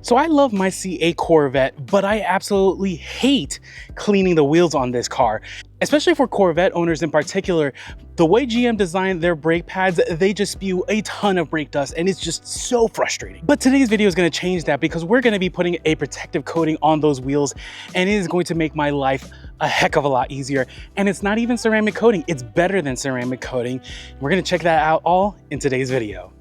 So I love my C8 Corvette, but I absolutely hate cleaning the wheels on this car. Especially for Corvette owners in particular, the way GM designed their brake pads, they just spew a ton of brake dust and it's just so frustrating. But today's video is gonna change that because we're gonna be putting a protective coating on those wheels and it is going to make my life a heck of a lot easier. And it's not even ceramic coating, it's better than ceramic coating. We're gonna check that out all in today's video.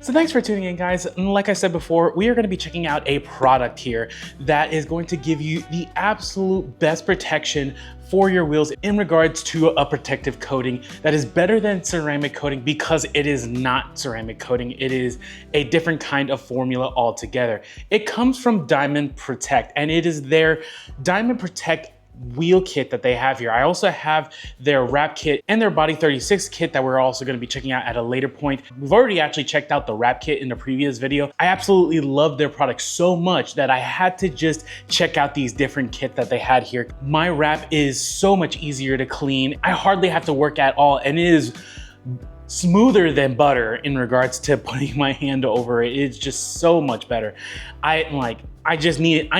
So thanks for tuning in, guys. And like I said before, we are going to be checking out a product here that is going to give you the absolute best protection for your wheels in regards to a protective coating that is better than ceramic coating because it is not ceramic coating. It is a different kind of formula altogether. It comes from Diamond Protect and it is their Diamond Protect wheel kit that they have here. I also have their wrap kit and their Body 36 kit that we're also going to be checking out at a later point. We've already actually checked out the wrap kit in the previous video. I absolutely love their product so much that I had to just check out these different kits that they had here. My wrap is so much easier to clean. I hardly have to work at all and it is smoother than butter in regards to putting my hand over it. It's just so much better. I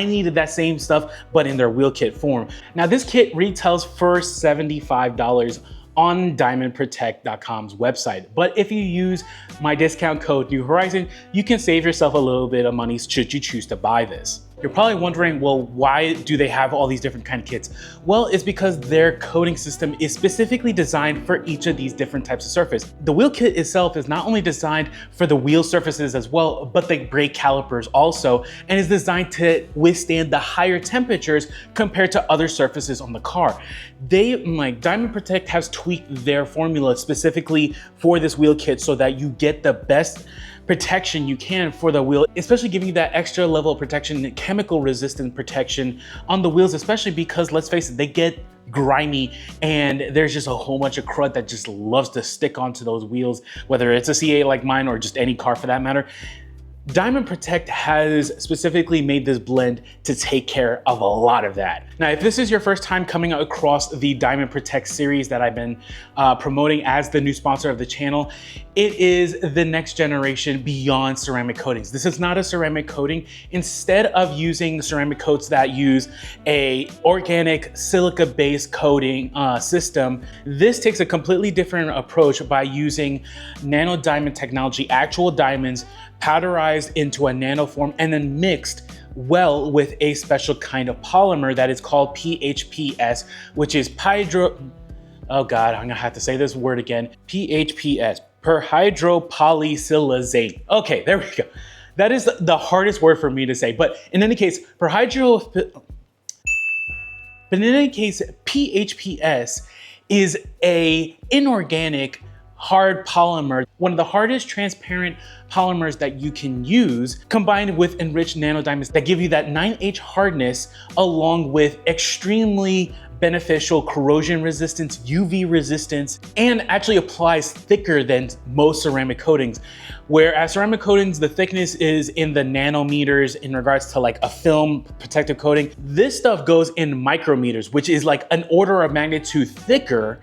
needed that same stuff, but in their wheel kit form. Now this kit retails for $75 on diamondprotect.com's website. But if you use my discount code New Horizon, you can save yourself a little bit of money should you choose to buy this. You're probably wondering, well, why do they have all these different kind of kits? Well, it's because their coating system is specifically designed for each of these different types of surface. The wheel kit itself is not only designed for the wheel surfaces as well, but the brake calipers also, and is designed to withstand the higher temperatures compared to other surfaces on the car. Diamond Protect has tweaked their formula specifically for this wheel kit so that you get the best protection you can for the wheel, especially giving you that extra level of protection, chemical resistant protection on the wheels, especially because, let's face it, they get grimy and there's just a whole bunch of crud that just loves to stick onto those wheels, whether it's a C8 like mine or just any car for that matter. Diamond Protect has specifically made this blend to take care of a lot of that. Now, if this is your first time coming across the Diamond Protect series that I've been promoting as the new sponsor of the channel, it is the next generation beyond ceramic coatings. This is not a ceramic coating. Instead of using ceramic coats that use a organic silica-based coating system, this takes a completely different approach by using nano diamond technology, actual diamonds, powderized into a nano form and then mixed well with a special kind of polymer that is called PHPS, which is oh God, I'm gonna have to say this word again. PHPS, perhydropolysilazate. Okay, there we go. That is the hardest word for me to say, but in any case, PHPS is a inorganic hard polymer, one of the hardest transparent polymers that you can use, combined with enriched nanodiamonds that give you that 9H hardness along with extremely beneficial corrosion resistance, UV resistance, and actually applies thicker than most ceramic coatings. Whereas ceramic coatings, the thickness is in the nanometers in regards to like a film protective coating. This stuff goes in micrometers, which is like an order of magnitude thicker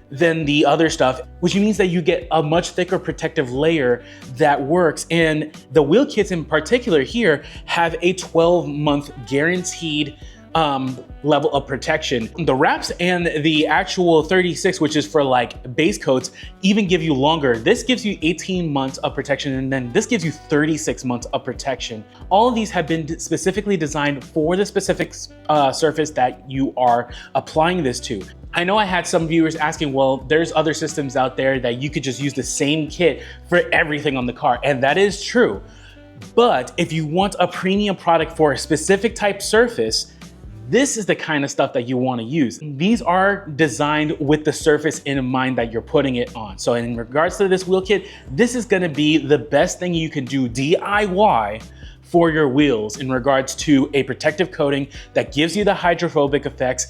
than the other stuff, which means that you get a much thicker protective layer that works. And the wheel kits in particular here have a 12-month guaranteed level of protection. The wraps and the actual 36, which is for like base coats, even give you longer. This gives you 18 months of protection, and then this gives you 36 months of protection. All of these have been specifically designed for the specific surface that you are applying this to. I know I had some viewers asking, well, there's other systems out there that you could just use the same kit for everything on the car, and that is true. But if you want a premium product for a specific type surface, this is the kind of stuff that you want to use. These are designed with the surface in mind that you're putting it on. So in regards to this wheel kit, this is going to be the best thing you can do DIY for your wheels in regards to a protective coating that gives you the hydrophobic effects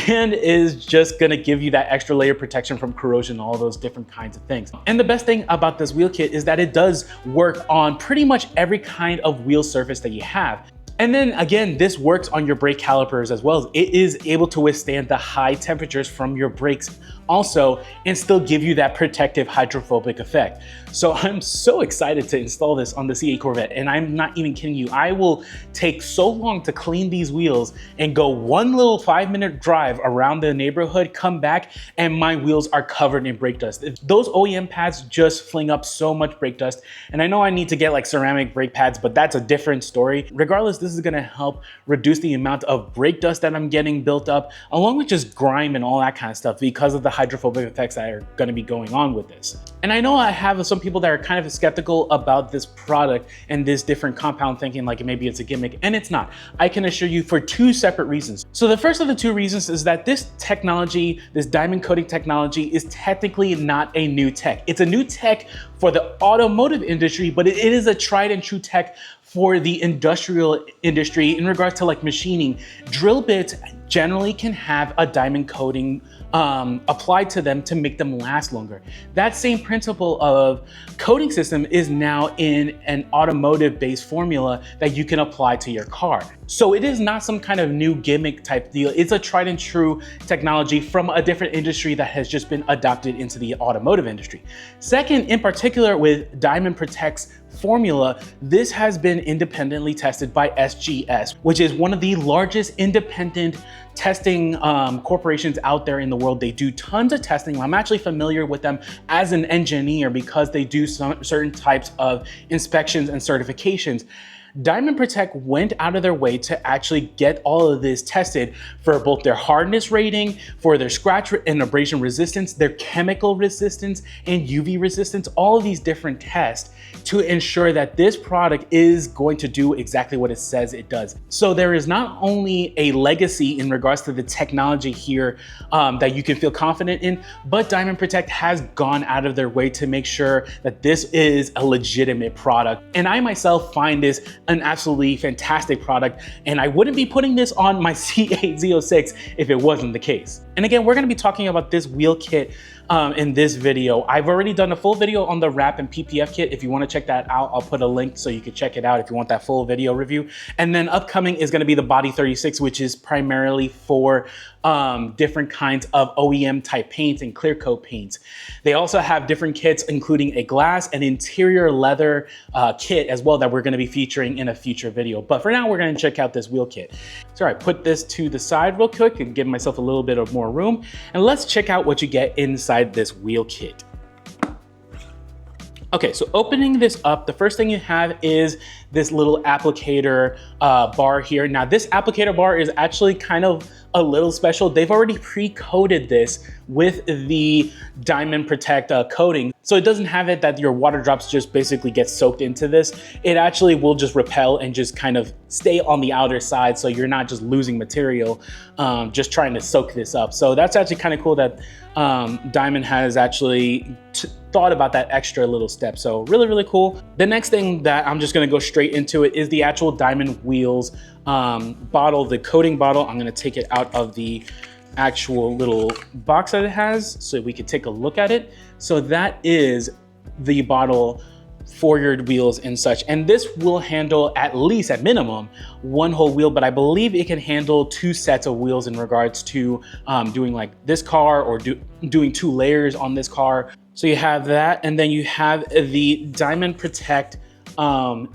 and is just gonna give you that extra layer of protection from corrosion, all those different kinds of things. And the best thing about this wheel kit is that it does work on pretty much every kind of wheel surface that you have. And then again, this works on your brake calipers as well. It is able to withstand the high temperatures from your brakes also and still give you that protective hydrophobic effect. So I'm so excited to install this on the C8 Corvette, and I'm not even kidding you. I will take so long to clean these wheels and go one little 5-minute drive around the neighborhood, come back, and my wheels are covered in brake dust. Those OEM pads just fling up so much brake dust, and I know I need to get like ceramic brake pads, but that's a different story. Regardless, this is gonna help reduce the amount of brake dust that I'm getting built up, along with just grime and all that kind of stuff because of the hydrophobic effects that are gonna be going on with this. And I know I have some people that are kind of skeptical about this product and this different compound, thinking like maybe it's a gimmick, and it's not. I can assure you for 2 separate reasons. So the first of the 2 reasons is that this technology, this diamond coating technology, is technically not a new tech. It's a new tech for the automotive industry, but it is a tried and true tech for the industrial industry in regards to like machining. Drill bits generally can have a diamond coating applied to them to make them last longer. That same principle of coating system is now in an automotive based formula that you can apply to your car. So it is not some kind of new gimmick type deal. It's a tried and true technology from a different industry that has just been adopted into the automotive industry. Second, in particular with Diamond Protech's formula, this has been independently tested by SGS, which is one of the largest independent testing corporations out there in the world. They do tons of testing. I'm actually familiar with them as an engineer because they do some certain types of inspections and certifications. Diamond Protech went out of their way to actually get all of this tested for both their hardness rating, for their scratch and abrasion resistance, their chemical resistance, and UV resistance, all of these different tests to ensure that this product is going to do exactly what it says it does. So there is not only a legacy in regards to the technology here that you can feel confident in, but Diamond Protech has gone out of their way to make sure that this is a legitimate product. And I myself find this an absolutely fantastic product, and I wouldn't be putting this on my C8 Z06 if it wasn't the case. And again, we're gonna be talking about this wheel kit in this video. I've already done a full video on the wrap and PPF kit. If you want to check that out, I'll put a link so you can check it out if you want that full video review. And then upcoming is going to be the Body 36, which is primarily for different kinds of OEM type paints and clear coat paints. They also have different kits, including a glass and interior leather kit as well that we're going to be featuring in a future video. But for now, we're going to check out this wheel kit. So I put this to the side real quick and give myself a little bit of more room. And let's check out what you get inside this wheel kit. Okay, so opening this up, the first thing you have is this little applicator bar here. Now this applicator bar is actually kind of a little special. They've already pre-coated this with the Diamond Protect coating. So it doesn't have it that your water drops just basically get soaked into this. It actually will just repel and just kind of stay on the outer side, so you're not just losing material just trying to soak this up. So that's actually kind of cool that Diamond has actually thought about that extra little step. So really, really cool. The next thing that I'm just gonna go straight into it is the actual Diamond Wheels bottle, the coating bottle. I'm gonna take it out of the actual little box that it has so we could take a look at it. So that is the bottle for your wheels and such. And this will handle at least at minimum 1 whole wheel, but I believe it can handle 2 sets of wheels in regards to doing like this car or doing 2 layers on this car. So you have that, and then you have the Diamond Protect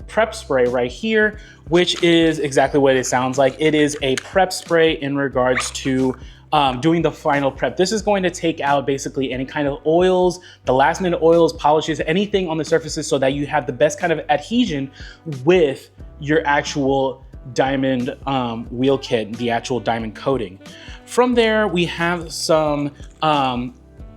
prep spray right here, which is exactly what it sounds like. It is a prep spray in regards to doing the final prep. This is going to take out basically any kind of oils, the last minute oils, polishes, anything on the surfaces so that you have the best kind of adhesion with your actual diamond wheel kit, the actual diamond coating. From there, we have some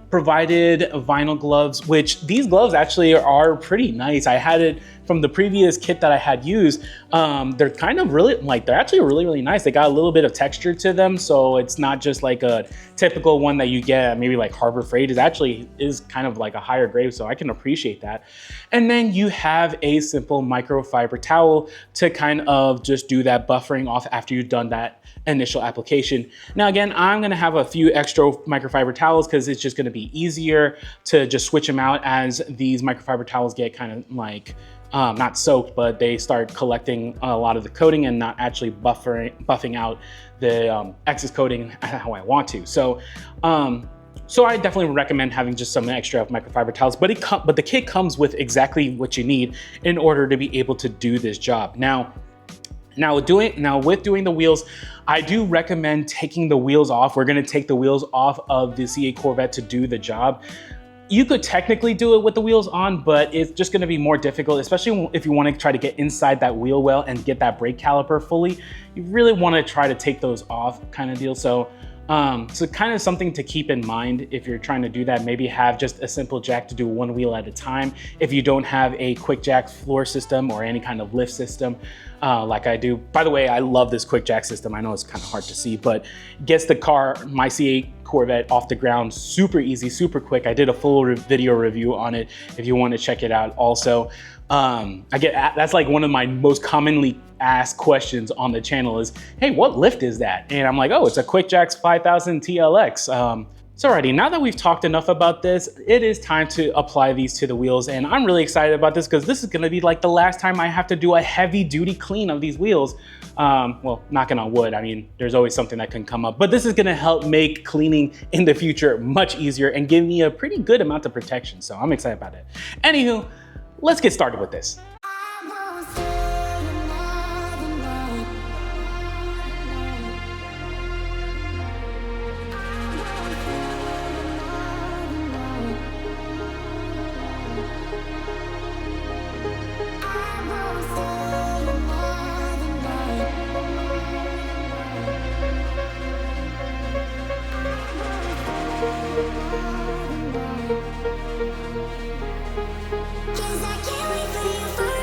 provided vinyl gloves, which these gloves actually are pretty nice. I had it from the previous kit that I had used. They're kind of really, like, they're actually really, really nice. They got a little bit of texture to them, so it's not just like a typical one that you get maybe like Harbor Freight. It actually is kind of like a higher grade, so I can appreciate that. And then you have a simple microfiber towel to kind of just do that buffering off after you've done that initial application. Now again, I'm gonna have a few extra microfiber towels because it's just gonna be easier to just switch them out as these microfiber towels get kind of like not soaked, but they start collecting a lot of the coating and not actually buffing out the excess coating how I want to. So So I definitely recommend having just some extra microfiber tiles, but the kit comes with exactly what you need in order to be able to do this job. Now with doing the wheels, I do recommend taking the wheels off. We're gonna take the wheels off of the C8 Corvette to do the job. You could technically do it with the wheels on, but it's just gonna be more difficult, especially if you wanna try to get inside that wheel well and get that brake caliper fully. You really wanna try to take those off kind of deal. So kind of something to keep in mind if you're trying to do that. Maybe have just a simple jack to do one wheel at a time. If you don't have a quick jack floor system or any kind of lift system like I do. By the way, I love this quick jack system. I know it's kind of hard to see, but gets the car, my C8 Corvette, off the ground super easy, super quick. I did a full video review on it if you want to check it out also. That's like one of my most commonly asked questions on the channel is, hey, what lift is that? And I'm like, oh, it's a QuickJack's 5000 TLX. So alrighty, now that we've talked enough about this, it is time to apply these to the wheels. And I'm really excited about this because this is gonna be like the last time I have to do a heavy duty clean of these wheels. Well, knocking on wood, I mean, there's always something that can come up, but this is gonna help make cleaning in the future much easier and give me a pretty good amount of protection. So I'm excited about it. Anywho, let's get started with this. I can't wait for you.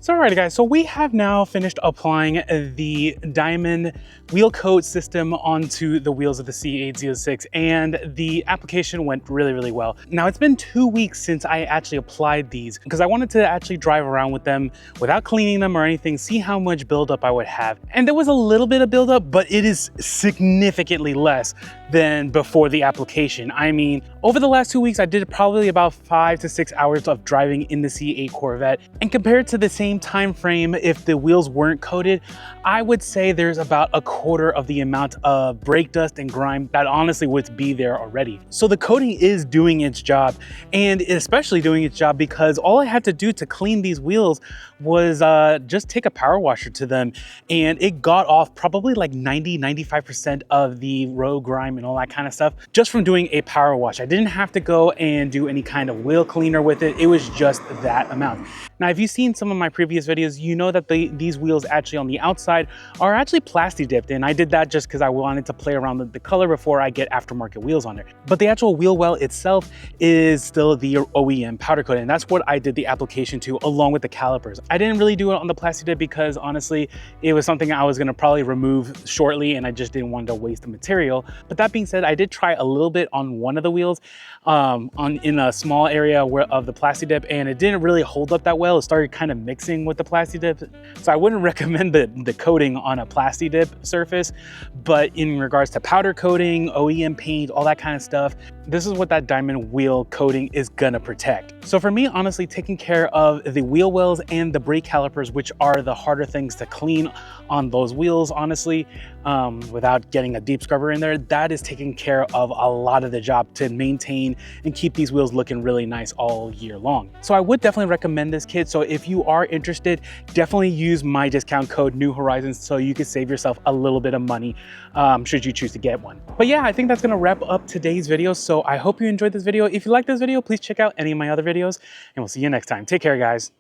So alrighty guys, so we have now finished applying the diamond wheel coat system onto the wheels of the C8 Z06, and the application went really well. Now it's been 2 weeks since I actually applied these because I wanted to actually drive around with them without cleaning them or anything, see how much buildup I would have. And there was a little bit of buildup, but it is significantly less than before the application. I mean, over the last 2 weeks, I did probably about 5 to 6 hours of driving in the C8 Corvette, and compared to the same time frame if the wheels weren't coated, I would say there's about a quarter of the amount of brake dust and grime that honestly would be there already. So the coating is doing its job, and especially doing its job because all I had to do to clean these wheels was just take a power washer to them, and it got off probably like 90–95% of the road grime and all that kind of stuff just from doing a power wash. I didn't have to go and do any kind of wheel cleaner with it. It was just that amount. Now, if you've seen some of my previous videos, you know that these wheels actually on the outside are actually plasti dipped, and I did that just because I wanted to play around with the color before I get aftermarket wheels on there. But the actual wheel well itself is still the OEM powder coat, and that's what I did the application to along with the calipers. I didn't really do it on the plasti dip because honestly, it was something I was gonna probably remove shortly, and I just didn't want to waste the material. But that being said, I did try a little bit on one of the wheels in a small area of the plasti dip, and it didn't really hold up that well. It started kind of mixing with the plasti dip. So I wouldn't recommend the coating on a plasti dip surface, but in regards to powder coating, OEM paint, all that kind of stuff, this is what that diamond wheel coating is gonna protect. So for me, honestly, taking care of the wheel wells and the brake calipers, which are the harder things to clean on those wheels, honestly, without getting a deep scrubber in there, that is taking care of a lot of the job to maintain and keep these wheels looking really nice all year long. So I would definitely recommend this kit. So if you are interested, definitely use my discount code New Horizons so you can save yourself a little bit of money should you choose to get one. But yeah, I think that's gonna wrap up today's video. So I hope you enjoyed this video. If you like this video, please check out any of my other videos, and we'll see you next time. Take care, guys.